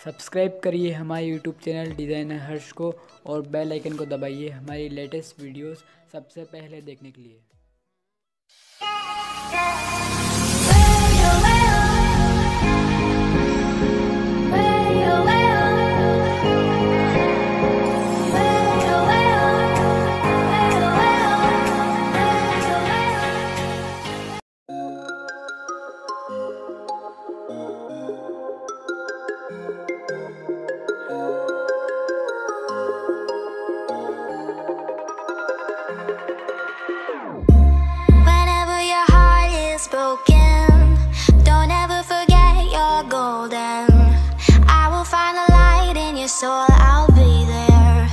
Subscribe करिए हमारे YouTube channel designer हर्ष को और बेल आइकन को दबाइए हमारी लेटेस्ट वीडियोस सबसे पहले देखने के लिए। Whenever your heart is broken, don't ever forget you're golden. I will find a light in your soul, I'll be there.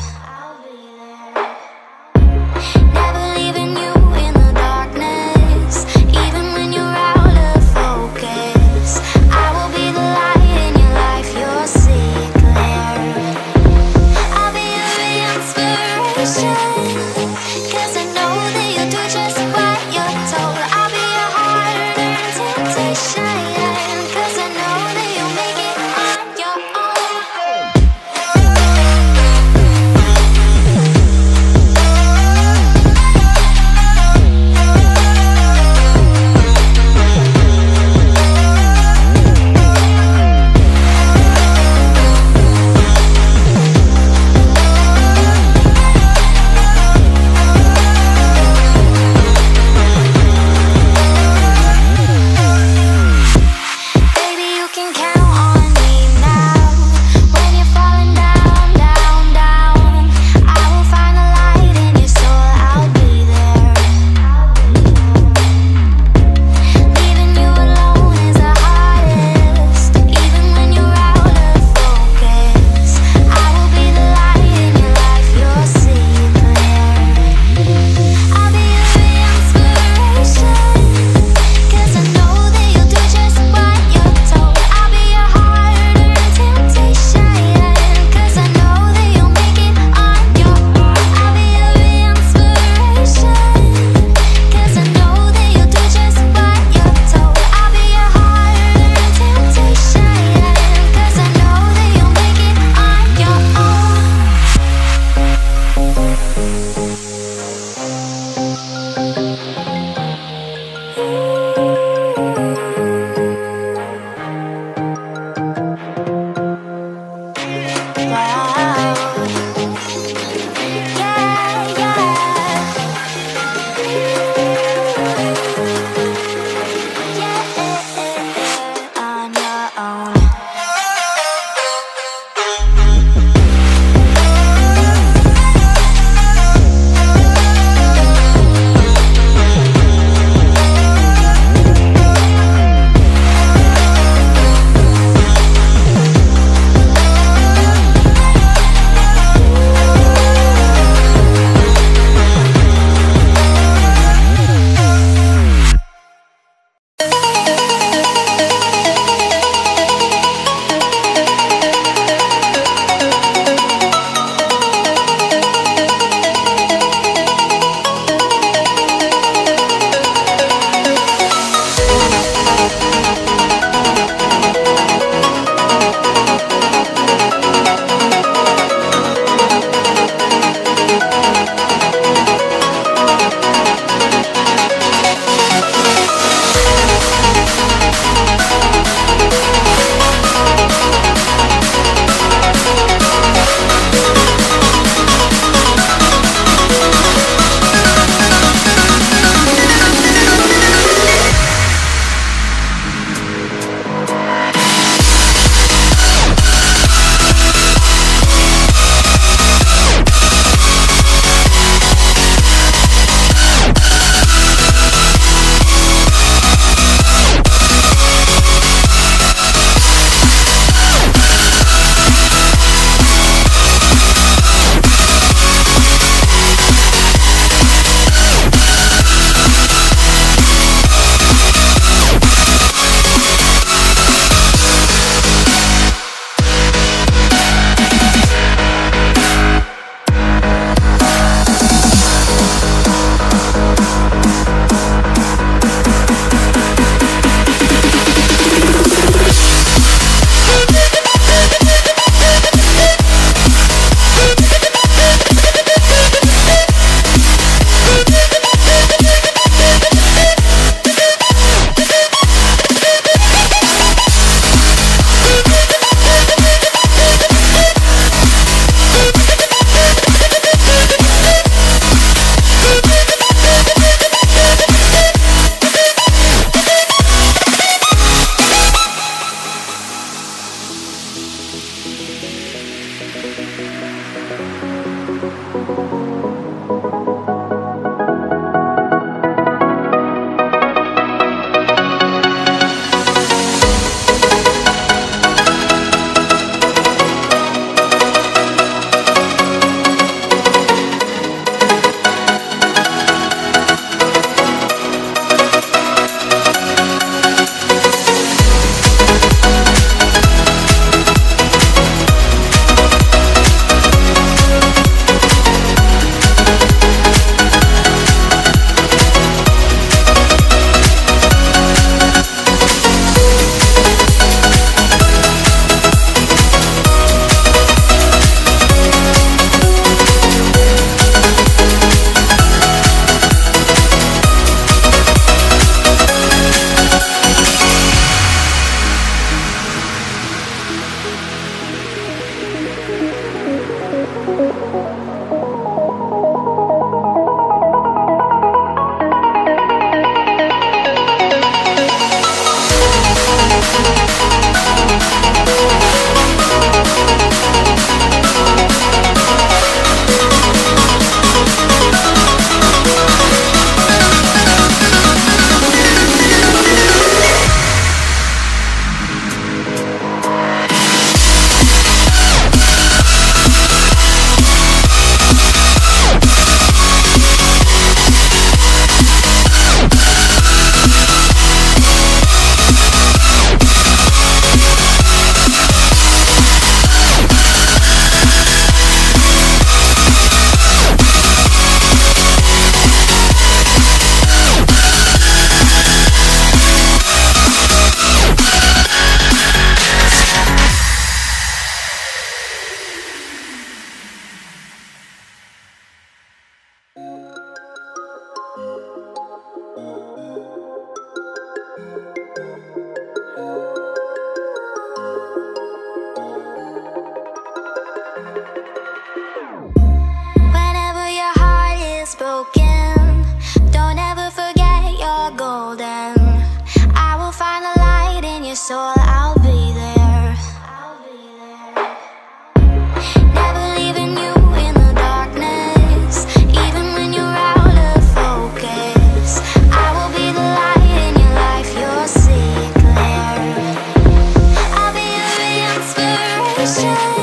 Never leaving you in the darkness, even when you're out of focus. I will be the light in your life, you'll see it clear. I'll be your inspiration, 'cause I know that you'll do just what you're told. I'll be your hard-earned temptation, 'cause I know that you'll make it on your own. Whenever your heart is broken, don't ever forget you're golden. I will find the light in your soul, I'll be there. Never leaving you in the darkness, even when you're out of focus. I will be the light in your life, you'll see it clear. I'll be your inspiration.